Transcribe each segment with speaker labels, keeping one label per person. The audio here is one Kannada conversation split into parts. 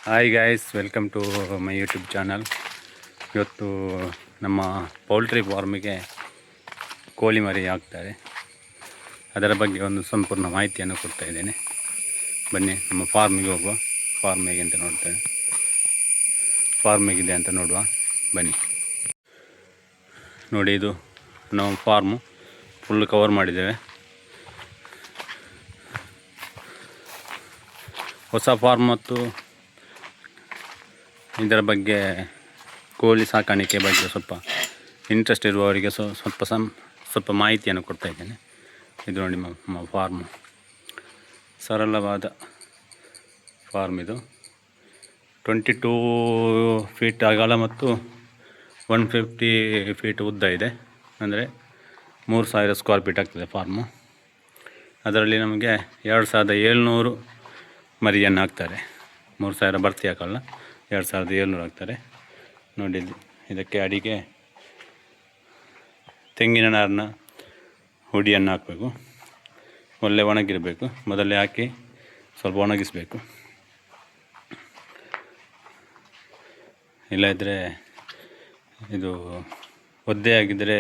Speaker 1: Hi guys, welcome to my YouTube channel. ಇವತ್ತು ನಮ್ಮ ಪೌಲ್ಟ್ರಿ ಫಾರ್ಮಿಗೆ ಕೋಳಿ ಮರಿ ಹಾಕ್ತಾರೆ. ಅದರ ಬಗ್ಗೆ ಒಂದು ಸಂಪೂರ್ಣ ಮಾಹಿತಿಯನ್ನು ಕೊಡ್ತಾ ಇದ್ದೇನೆ. ಬನ್ನಿ ನಮ್ಮ ಫಾರ್ಮಿಗೆ ಹೋಗುವ. ಫಾರ್ಮ್ ಹೇಗೆ ಅಂತ ನೋಡ್ತೇವೆ. ಫಾರ್ಮ್ ಹೇಗಿದೆ ಅಂತ ನೋಡುವ ಬನ್ನಿ. ನೋಡಿ, ಇದು ನಮ್ಮ ಫಾರ್ಮು ಫುಲ್ ಕವರ್ ಮಾಡಿದ್ದೇವೆ. ಹೊಸ ಫಾರ್ಮ್ ಮತ್ತು ಇದರ ಬಗ್ಗೆ ಕೋಳಿ ಸಾಕಾಣಿಕೆ ಬಗ್ಗೆ ಸ್ವಲ್ಪ ಇಂಟ್ರೆಸ್ಟ್ ಇರುವವರಿಗೆ ಸ್ವಲ್ಪ ಮಾಹಿತಿಯನ್ನು ಕೊಡ್ತಾ ಇದ್ದೇನೆ. ಇದು ನೋಡಿ ನಮ್ಮ ಫಾರ್ಮು, ಸರಳವಾದ ಫಾರ್ಮ್. ಇದು 22 ಫೀಟ್ ಅಗಲ ಮತ್ತು 150 ಫೀಟ್ ಉದ್ದ ಇದೆ. ಅಂದರೆ 3000 ಸ್ಕ್ವೇರ್ ಫೀಟ್ ಆಗ್ತದೆ ಫಾರ್ಮು. ಅದರಲ್ಲಿ ನಮಗೆ 2700 ಮರಿಯನ್ನು ಹಾಕ್ತಾರೆ. 3000 ಭರ್ತಿ ಹಾಕಲ್ಲ, 2700 ಹಾಕ್ತಾರೆ. ನೋಡಿ, ಇದಕ್ಕೆ ಅಡಿಗೆ ತೆಂಗಿನ ನಾರಿನ ಹುಡಿಯನ್ನು ಹಾಕಬೇಕು. ಒಳ್ಳೆ ಒಣಗಿರಬೇಕು. ಮೊದಲೇ ಹಾಕಿ ಸ್ವಲ್ಪ ಒಣಗಿಸಬೇಕು. ಇಲ್ಲದಿದ್ದರೆ ಇದು ಒದ್ದೆ ಆಗಿದ್ದರೆ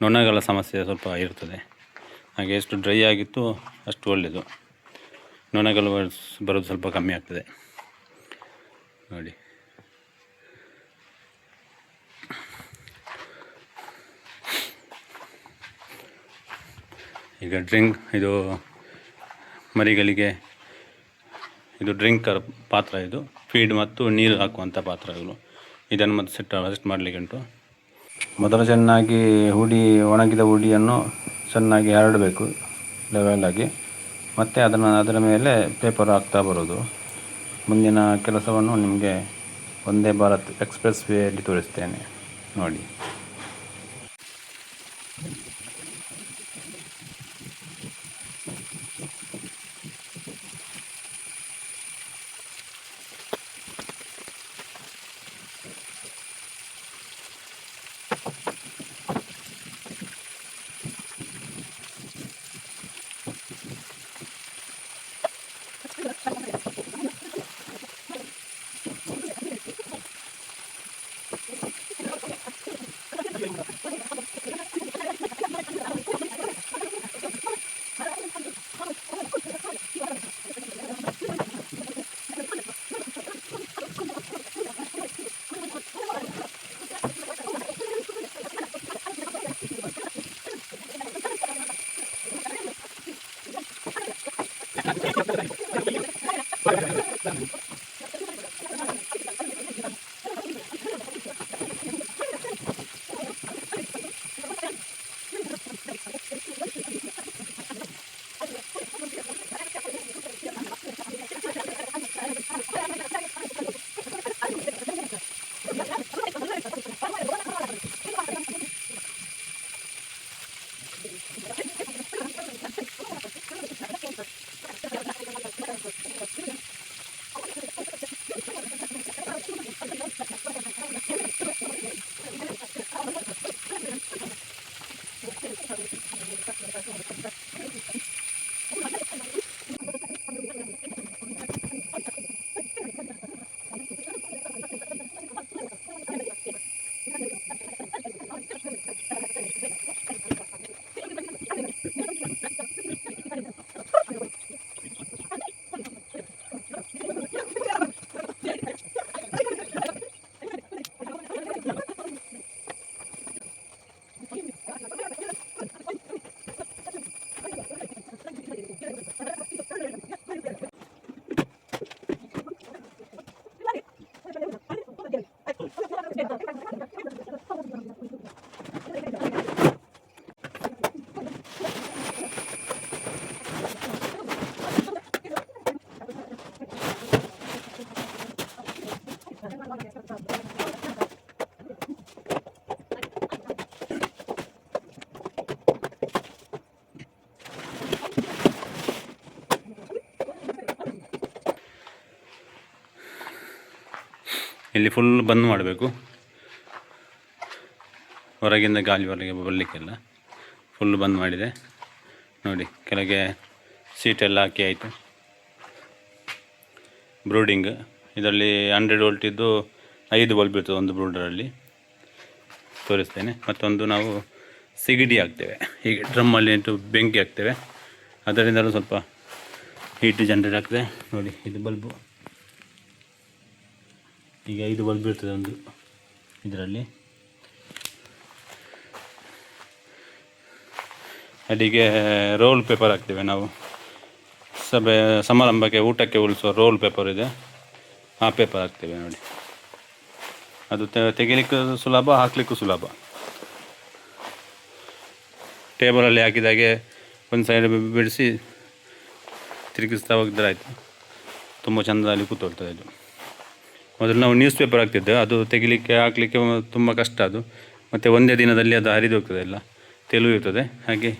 Speaker 1: ನೊಣಗಳ ಸಮಸ್ಯೆ ಸ್ವಲ್ಪ ಇರ್ತದೆ. ಹಾಗೆ ಎಷ್ಟು ಡ್ರೈ ಆಗಿತ್ತು ಅಷ್ಟು ಒಳ್ಳೆಯದು. ನೊಣಗಳು ಬರೋದು ಸ್ವಲ್ಪ ಕಮ್ಮಿ ಆಗ್ತದೆ. ನೋಡಿ, ಈಗ ಇದು ಮರಿಗಳಿಗೆ ಇದು ಡ್ರಿಂಕರ್ ಪಾತ್ರ. ಇದು ಫೀಡ್ ಮತ್ತು ನೀರು ಹಾಕುವಂಥ ಪಾತ್ರಗಳು. ಇದನ್ನು ಮತ್ತೆ ಸೆಟ್ ಮಾಡಲಿಕ್ಕೆ ಉಂಟು. ಮೊದಲು ಚೆನ್ನಾಗಿ ಒಣಗಿದ ಹುಡಿಯನ್ನು ಚೆನ್ನಾಗಿ ಹರಡಬೇಕು ಲೆವೆಲಾಗಿ. ಮತ್ತು ಅದರ ಮೇಲೆ ಪೇಪರ್ ಹಾಕ್ತಾ ಬರೋದು. ಮುಂದಿನ ಕೆಲಸವನ್ನು ನಿಮಗೆ ವಂದೇ ಭಾರತ್ ಎಕ್ಸ್ಪ್ರೆಸ್ ವೇಯಲ್ಲಿ ತೋರಿಸ್ತೇನೆ ನೋಡಿ. ಇಲ್ಲಿ ಫುಲ್ ಬಂದ್ ಮಾಡಬೇಕು. ಹೊರಗಿಂದ ಗಾಳಿ ಬರಲಿಕ್ಕೆಲ್ಲ ಫುಲ್ ಬಂದ್ ಮಾಡಿದೆ. ನೋಡಿ, ಕೆಳಗೆ ಸೀಟೆಲ್ಲ ಹಾಕಿ ಆಯಿತು. ಬ್ರೂಡಿಂಗ್ ಇದರಲ್ಲಿ 100 ವೋಲ್ಟಿದ್ದು 5 ಬಲ್ಬ್ ಇರ್ತದೆ ಒಂದು ಬ್ರೂಡರಲ್ಲಿ, ತೋರಿಸ್ತೇನೆ. ಮತ್ತೊಂದು ನಾವು ಸಿಗಡಿ ಹಾಕ್ತೇವೆ, ಹೀಗೆ ಡ್ರಮ್ಮಲ್ಲಿ ಇಟ್ಟು ಬೆಂಕಿ ಹಾಕ್ತೇವೆ, ಅದರಿಂದಲೂ ಸ್ವಲ್ಪ ಹೀಟ್ ಜನರೇಟ್ ಆಗ್ತದೆ. ನೋಡಿ ಇದು ಬಲ್ಬು, ಈಗ 5 ಬಲ್ಬ್ ಇರ್ತದೆ ಒಂದು ಇದರಲ್ಲಿ. ಅಡಿಗೆ ರೋಲ್ ಪೇಪರ್ ಹಾಕ್ತೇವೆ ನಾವು, ಸಮಾರಂಭಕ್ಕೆ ಊಟಕ್ಕೆ ಉಳಿಸುವ ರೋಲ್ ಪೇಪರ್ ಇದೆ, ಆ ಪೇಪರ್ ಹಾಕ್ತೇವೆ ನೋಡಿ. ಅದು ತೆಗಿಲಿಕ್ಕೂ ಸುಲಭ, ಹಾಕಲಿಕ್ಕೂ ಸುಲಭ. ಟೇಬಲಲ್ಲಿ ಹಾಕಿದಾಗೆ ಒಂದು ಸೈಡ್ ಬಿಡಿಸಿ ತಿರುಗಿಸ್ತಾ ಹೋಗಿದ್ರೆ ಆಯಿತು, ತುಂಬ ಚೆಂದದಲ್ಲಿ ಕೂತ್ಕೊಳ್ತದೆ ಇದು. ಮೊದಲು ನಾವು ನ್ಯೂಸ್ ಪೇಪರ್ ಹಾಕ್ತಿದ್ದೆವು, ಅದು ತೆಗಿಲಿಕ್ಕೆ ಹಾಕಲಿಕ್ಕೆ ತುಂಬ ಕಷ್ಟ ಅದು, ಮತ್ತು ಒಂದೇ ದಿನದಲ್ಲಿ ಅದು ಹರಿದು ಹೋಗ್ತದೆ, ಎಲ್ಲ ತೆಲು ಇರ್ತದೆ. ಹಾಗೆ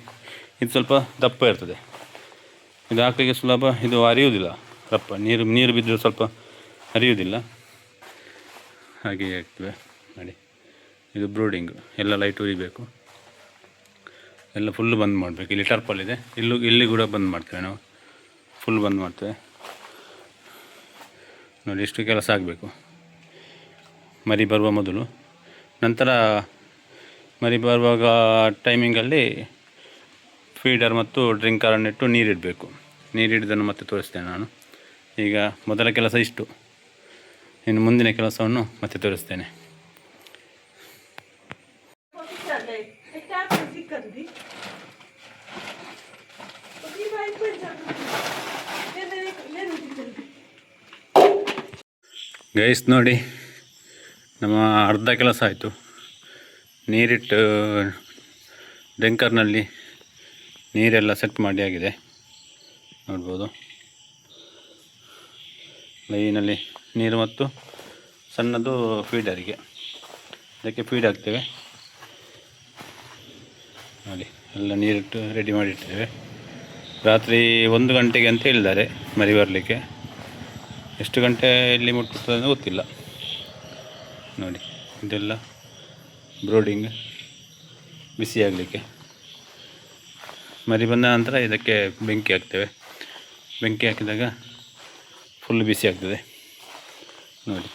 Speaker 1: ಇದು ಸ್ವಲ್ಪ ದಪ್ಪ ಇರ್ತದೆ, ಇದು ಹಾಕಲಿಕ್ಕೆ ಸುಲಭ, ಇದು ಹರಿಯುವುದಿಲ್ಲ ದಪ್ಪ, ನೀರು ಬಿದ್ದರೂ ಸ್ವಲ್ಪ ಹರಿಯುವುದಿಲ್ಲ, ಹಾಗೆ ಆಗ್ತದೆ ನೋಡಿ. ಇದು ಬ್ರೂಡಿಂಗು, ಎಲ್ಲ ಲೈಟ್ ಉರಿಬೇಕು, ಎಲ್ಲ ಫುಲ್ಲು ಬಂದ್ ಮಾಡಬೇಕು. ಇಲ್ಲಿ ಟರ್ಪಲ್ಲಿದೆ, ಇಲ್ಲಿ ಕೂಡ ಬಂದ್ ಮಾಡ್ತೇವೆ ನಾವು, ಫುಲ್ ಬಂದ್ ಮಾಡ್ತೇವೆ ನೋಡಿ. ಇಷ್ಟು ಕೆಲಸ ಆಗಬೇಕು ಮರಿ ಬರುವ ಮೊದಲು. ನಂತರ ಮರಿ ಬರುವಾಗ ಟೈಮಿಂಗಲ್ಲಿ ಫೀಡರ್ ಮತ್ತು ಡ್ರಿಂಕರನ್ನಿಟ್ಟು ನೀರಿಡಬೇಕು. ನೀರಿಡಿದನ್ನು ಮತ್ತೆ ತೋರಿಸ್ತೇನೆ ನಾನು. ಈಗ ಮೊದಲ ಕೆಲಸ ಇಷ್ಟು, ಇನ್ನು ಮುಂದಿನ ಕೆಲಸವನ್ನು ಮತ್ತೆ ತೋರಿಸ್ತೇನೆ. ಗೈಸ್ ನೋಡಿ, ನಮ್ಮ ಅರ್ಧ ಕೆಲಸ ಆಯಿತು. ನೀರಿಟ್ಟು ಡ್ರಿಂಕರ್ನಲ್ಲಿ ನೀರೆಲ್ಲ ಸೆಟ್ ಮಾಡಿ ಆಗಿದೆ, ನೋಡ್ಬೋದು. ಲೈನಲ್ಲಿ ನೀರು ಮತ್ತು ಸಣ್ಣದು ಫೀಡರಿಗೆ, ಅದಕ್ಕೆ ಫೀಡ್ ಹಾಕ್ತೇವೆ ನೋಡಿ. ಎಲ್ಲ ನೀರಿಟ್ಟು ರೆಡಿ ಮಾಡಿಟ್ಟಿದ್ದೇವೆ. ರಾತ್ರಿ 1 ಗಂಟೆಗೆ ಅಂತ ಹೇಳಿದ್ದಾರೆ ಮರಿ ಬರಲಿಕ್ಕೆ, ಎಷ್ಟು ಗಂಟೆಯಲ್ಲಿ ಮುಟ್ಟುತ್ತದೆ ಅಂತ ಗೊತ್ತಿಲ್ಲ ನೋಡಿ. ಇದೆಲ್ಲ ಬ್ರೋಡಿಂಗ್ ಬಿಸಿ ಆಗಲಿಕ್ಕೆ. ಮರಿ ಬಂದ ನಂತರ ಇದಕ್ಕೆ ಬೆಂಕಿ ಹಾಕ್ತೇವೆ. ಬೆಂಕಿ ಹಾಕಿದಾಗ ಫುಲ್ ಬಿಸಿ ಆಗ್ತದೆ ನೋಡಿ.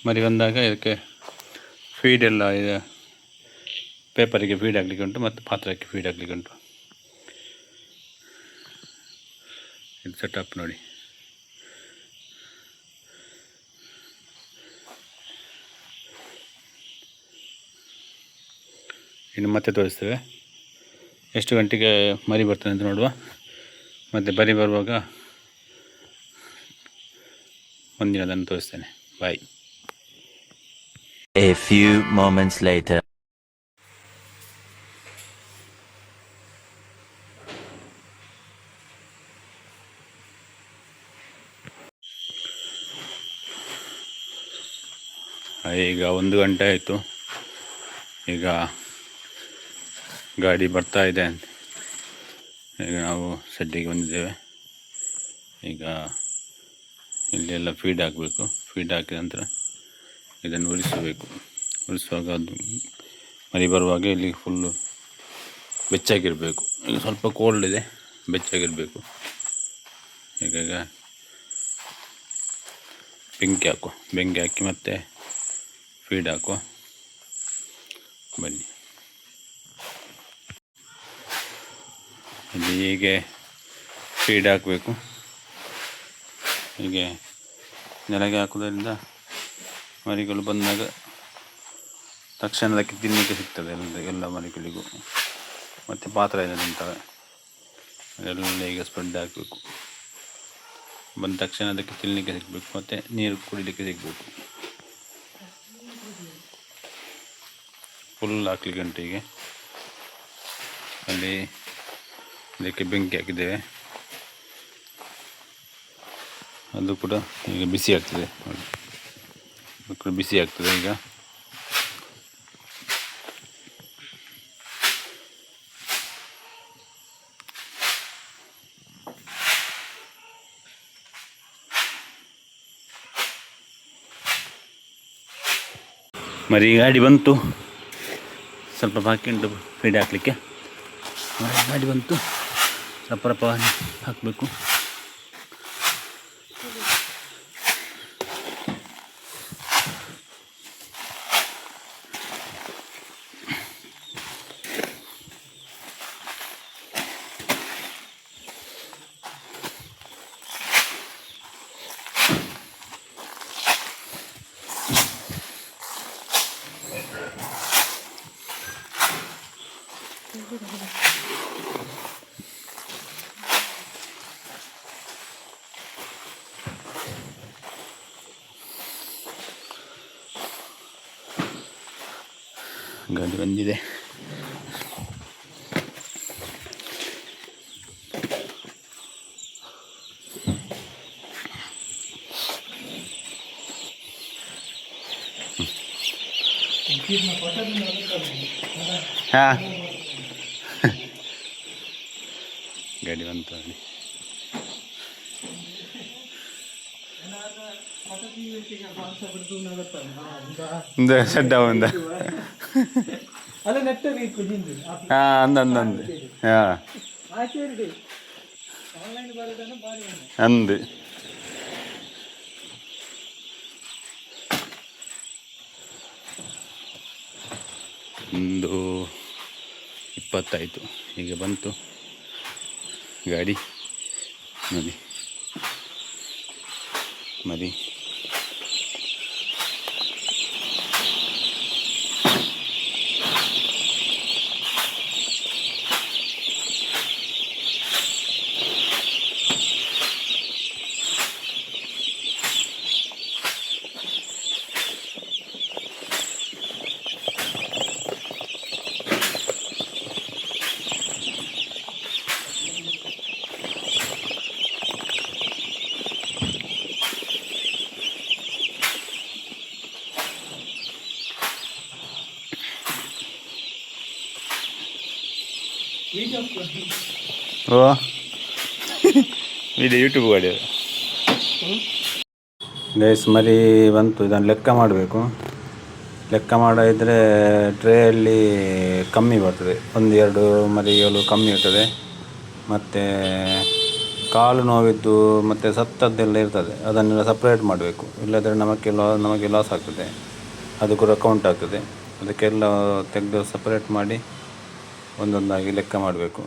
Speaker 1: ಮರಿ ಬಂದಾಗ ಇದಕ್ಕೆ ಫೀಡೆಲ್ಲ ಇದು ಪೇಪರಿಗೆ ಫೀಡ್ ಆಗಲಿಕ್ಕೆ ಉಂಟು, ಮತ್ತು ಪಾತ್ರಕ್ಕೆ ಫೀಡ್ ಆಗಲಿಕ್ಕೆ ಉಂಟು. ಇದು ಸೆಟಪ್ ನೋಡಿ. ಇನ್ನು ಮತ್ತೆ ತೋರಿಸ್ತೇವೆ ಎಷ್ಟು ಗಂಟೆಗೆ ಮರಿ ಬರ್ತದೆ ಅಂತ ನೋಡುವ. ಮತ್ತು ಮರಿ ಬರುವಾಗ ಒಂದಿನದನ್ನು ತೋರಿಸ್ತೇನೆ. ಬಾಯ್.
Speaker 2: A few moments later.
Speaker 1: ಈಗ 1 ಗಂಟೆ ಆಯಿತು. ಈಗ ಗಾಡಿ ಬರ್ತಾ ಇದೆ ಅಂತ ಈಗ ನಾವು ಸೆಡ್ಡಿಗೆ ಬಂದಿದ್ದೇವೆ. ಈಗ ಇಲ್ಲೆಲ್ಲ ಫೀಡ್ ಹಾಕಬೇಕು. ಫೀಡ್ ಹಾಕಿದ ನಂತರ ಇದನ್ನು ಉರಿಸಬೇಕು. ಉರಿಸುವಾಗ ಅದು ಮರಿ ಬರುವಾಗ ಇಲ್ಲಿ ಫುಲ್ಲು ಬೆಚ್ಚಾಗಿರಬೇಕು. ಈಗ ಸ್ವಲ್ಪ ಕೋಲ್ಡ್ ಇದೆ, ಬೆಚ್ಚಾಗಿರಬೇಕು. ಈಗ ಬೆಂಕಿ ಹಾಕಿ ಮತ್ತೆ ಫೀಡ್ ಹಾಕುವ. ಬನ್ನಿ. ಇಲ್ಲಿ ಹೀಗೆ ಫೀಡ್ ಹಾಕಬೇಕು. ಹೀಗೆ ನೆಲಗೆ ಹಾಕೋದ್ರಿಂದ ಮರಿಗಳು ಬಂದಾಗ ತಕ್ಷಣ ಅದಕ್ಕೆ ತಿನ್ನಲಿಕ್ಕೆ ಸಿಗ್ತದೆ ಎಲ್ಲ ಮರಿಗಳಿಗೂ. ಮತ್ತು ಪಾತ್ರ ಇದೆ ನಿಂತವೆ, ಅದೆಲ್ಲ ಈಗ ಸ್ಪ್ರೆಡ್ ಹಾಕಬೇಕು. ಬಂದ ತಕ್ಷಣ ಅದಕ್ಕೆ ತಿನ್ನಲಿಕ್ಕೆ ಸಿಗಬೇಕು, ಮತ್ತು ನೀರು ಕುಡಿಲಿಕ್ಕೆ ಸಿಗಬೇಕು. ಫುಲ್ ಹಾಕ್ಲಿಕ್ಕೆ ಉಂಟು. ಹೀಗೆ ಅಲ್ಲಿ ಇದಕ್ಕೆ ಬೆಂಕಿ ಹಾಕಿದ್ದೇವೆ, ಅದು ಕೂಡ ಈಗ ಬಿಸಿ ಆಗ್ತದೆ ನೋಡಿ. ಅದು ಕೂಡ ಬಿಸಿ ಆಗ್ತದೆ ಈಗ. ಮರಿ ಗಾಡಿ ಬಂತು, ಸ್ವಲ್ಪ ಬಾಕಿ ಉಂಟು ಫೀಡ್ ಹಾಕಲಿಕ್ಕೆ. ಗಾಡಿ ಬಂತು, ರಪ್ಪ ಹಾಕಬೇಕು. ಗಾಡಿ ಬಂದಿದೆ. ಹಾಂ ಗಾಡಿ ಬಂತು ಗಾಡಿ ಸಡ್ಡ ಒಂದ ಹಾಂ ಅಂದು ಹಾಂ ಅಂದು ಒಂದು 20 ಆಯಿತು. ಈಗ ಬಂತು ಗಾಡಿ ನೋಡಿ ಮರಿ. ಓ ವಿಡಿಯೋ ಯೂಟ್ಯೂಬ್ ಗಾಡಿ ಗೈಸ್ ಮರಿ ಬಂತು. ಇದನ್ನು ಲೆಕ್ಕ ಮಾಡಬೇಕು. ಲೆಕ್ಕ ಮಾಡಿದರೆ ಟ್ರೇಯಲ್ಲಿ ಕಮ್ಮಿ ಬರ್ತದೆ, 1-2 ಮರಿಗಳು ಕಮ್ಮಿ ಇರ್ತದೆ. ಮತ್ತು ಕಾಲು ನೋವಿದ್ದು ಮತ್ತು ಸತ್ತದ್ದೆಲ್ಲ ಇರ್ತದೆ, ಅದನ್ನೆಲ್ಲ ಸಪ್ರೇಟ್ ಮಾಡಬೇಕು. ಇಲ್ಲದ್ರೆ ನಮಗೆ ಲಾಸ್ ಆಗ್ತದೆ, ಅದು ಕೂಡ ಕೌಂಟ್ ಆಗ್ತದೆ. ಅದಕ್ಕೆಲ್ಲ ತೆಗೆದು ಸಪ್ರೇಟ್ ಮಾಡಿ ಒಂದೊಂದಾಗಿ ಲೆಕ್ಕ ಮಾಡಬೇಕು.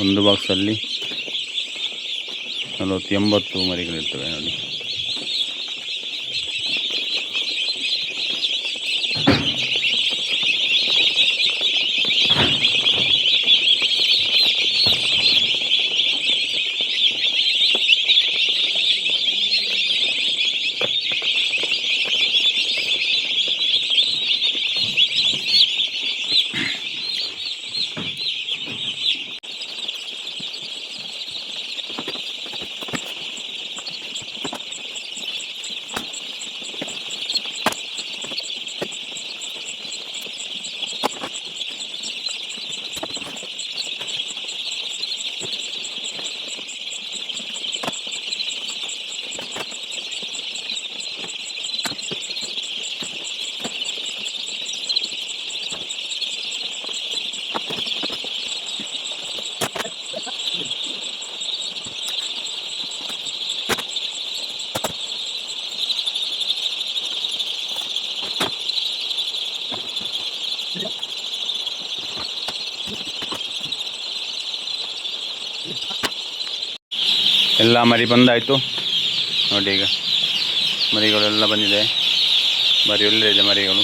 Speaker 1: ಒಂದು ಬಾಕ್ಸಲ್ಲಿ 40-80 ಮರಿಗಳಿರ್ತವೆ ನೋಡಿ. ಎಲ್ಲ ಮರಿ ಬಂದಾಯಿತು ನೋಡಿ. ಈಗ ಮರಿಗಳೆಲ್ಲ ಬಂದಿದೆ, ಮರಿ ಒಳ್ಳೆಯದೆ ಮರಿಗಳು.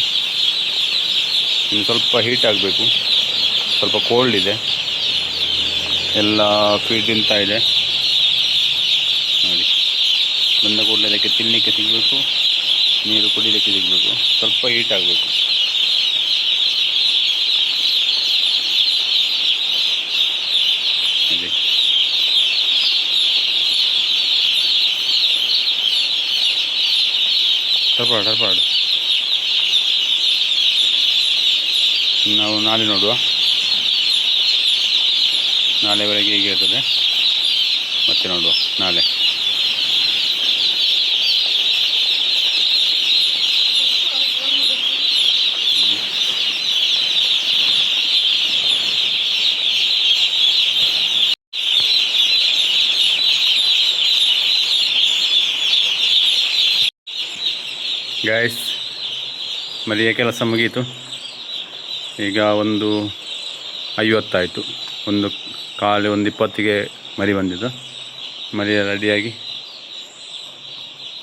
Speaker 1: ಇನ್ನು ಸ್ವಲ್ಪ ಹೀಟ್ ಆಗಬೇಕು, ಸ್ವಲ್ಪ ಕೋಲ್ಡ್ ಇದೆ, ಎಲ್ಲ ಫೀಡ್ ತಿಂತಾ ಇದೆ ನೋಡಿ. ಬಂದ ಕೂಡಲೇ ಅದಕ್ಕೆ ತಿನ್ನಲಿಕ್ಕೆ ಸಿಗಬೇಕು, ನೀರು ಕುಡಿಲಿಕ್ಕೆ ಸಿಗಬೇಕು, ಸ್ವಲ್ಪ ಹೀಟ್ ಆಗಬೇಕು. ಅದೇ ಟರ್ಪಾಡು ನಾವು ನಾಳೆ ನೋಡುವ. ನಾಳೆವರೆಗೆ ಹೀಗೆ ಇರ್ತದೆ, ಮತ್ತೆ ನೋಡುವ ನಾಳೆ. ಗಾಯ್ಸ್ ಮರಿಯ ಕೆಲಸ ಮುಗೀತು. ಈಗ 1:50 ಆಯಿತು. 1:20ಗೆ ಮರಿ ಬಂದಿದ್ದು. ಮರಿ ರೆಡಿಯಾಗಿ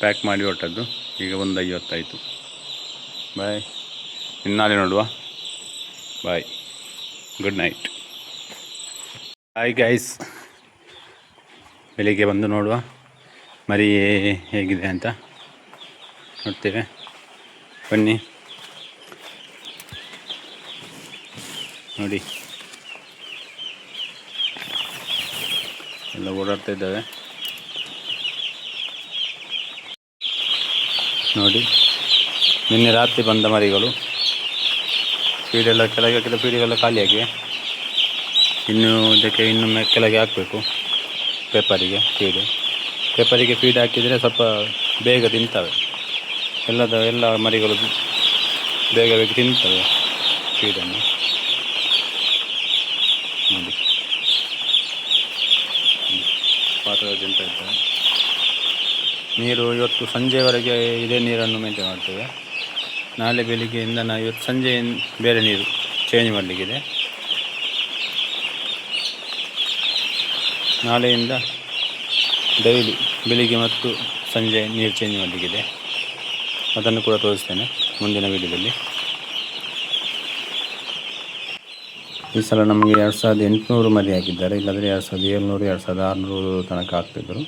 Speaker 1: ಪ್ಯಾಕ್ ಮಾಡಿ ಹೊರಟದ್ದು. ಈಗ 1:50 ಆಯಿತು. ಬಾಯ್, ಇನ್ನಾಳೆ ನೋಡುವ. ಬಾಯ್, ಗುಡ್ ನೈಟ್. ಹಾಯ್ ಗೈಸ್, ಬೆಳಿಗ್ಗೆ ಬಂದು ನೋಡುವ ಮರಿ ಹೇಗಿದೆ ಅಂತ ನೋಡ್ತೇವೆ. ಬನ್ನಿ ನೋಡಿ, ಎಲ್ಲ ಓಡಾಡ್ತಾ ಇದ್ದಾವೆ ನೋಡಿ. ನಿನ್ನೆ ರಾತ್ರಿ ಬಂದ ಮರಿಗಳು. ಫೀಡೆಲ್ಲ ಕೆಳಗೆ ಹಾಕಿದ ಫೀಡಿಗೆಲ್ಲ ಖಾಲಿಯಾಗಿವೆ. ಇನ್ನು ಇದಕ್ಕೆ ಇನ್ನೊಮ್ಮೆ ಕೆಳಗೆ ಹಾಕಬೇಕು. ಪೇಪರಿಗೆ ಫೀಡ್ ಹಾಕಿದರೆ ಸ್ವಲ್ಪ ಬೇಗ ತಿಂತವೆ. ಎಲ್ಲ ಮರಿಗಳು ಬೇಗ ತಿಂತವೆ ಫೀಡನ್ನು ನೋಡಿ. ಪಾತ್ರೆ ತಿಂತ ಇರ್ತವೆ. ನೀರು ಇವತ್ತು ಸಂಜೆವರೆಗೆ ಇದೇ ನೀರನ್ನು ಮೇಂಟೈನ್ ಮಾಡ್ತೇವೆ. ನಾಳೆ ಬೆಳಿಗ್ಗೆಯಿಂದ ನಾವು ಇವತ್ತು ಸಂಜೆ ಬೇರೆ ನೀರು ಚೇಂಜ್ ಮಾಡಲಿಕ್ಕಿದೆ. ನಾಳೆಯಿಂದ ಡೈಲಿ ಬೆಳಿಗ್ಗೆ ಮತ್ತು ಸಂಜೆ ನೀರು ಚೇಂಜ್ ಮಾಡಲಿಕ್ಕಿದೆ. ಅದನ್ನು ಕೂಡ ತೋರಿಸ್ತೇನೆ ಮುಂದಿನ ವೀಡಿಯೋದಲ್ಲಿ. ಈ ಸಲ ನಮಗೆ 2800 ಮರಿ ಹಾಕಿದ್ದಾರೆ. ಇಲ್ಲಾಂದರೆ 2700, 2600 ತನಕ ಹಾಕ್ತಿದ್ದರು.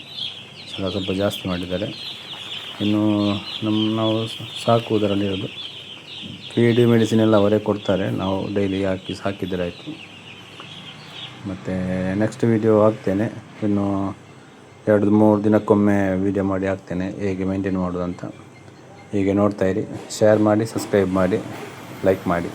Speaker 1: ಸ್ವಲ್ಪ ಜಾಸ್ತಿ ಮಾಡಿದ್ದಾರೆ. ಇನ್ನು ನಾವು ಸಾಕುವುದರಲ್ಲಿರೋದು. ಫೀಡ್ ಮೆಡಿಸಿನ್ ಎಲ್ಲ ಅವರೇ ಕೊಡ್ತಾರೆ. ನಾವು ಡೈಲಿ ಹಾಕಿದರೆ ಆಯಿತು. ಮತ್ತು ನೆಕ್ಸ್ಟ್ ವೀಡಿಯೋ ಹಾಕ್ತೇನೆ. ಇನ್ನು 2-3 ದಿನಕ್ಕೊಮ್ಮೆ ವೀಡಿಯೋ ಮಾಡಿ ಹಾಕ್ತೇನೆ, ಹೇಗೆ ಮೇಂಟೈನ್ ಮಾಡೋದು ಅಂತ. ಹೀಗೆ ನೋಡ್ತಾಯಿರಿ. ಶೇರ್ ಮಾಡಿ, ಸಬ್ಸ್ಕ್ರೈಬ್ ಮಾಡಿ, ಲೈಕ್ ಮಾಡಿ.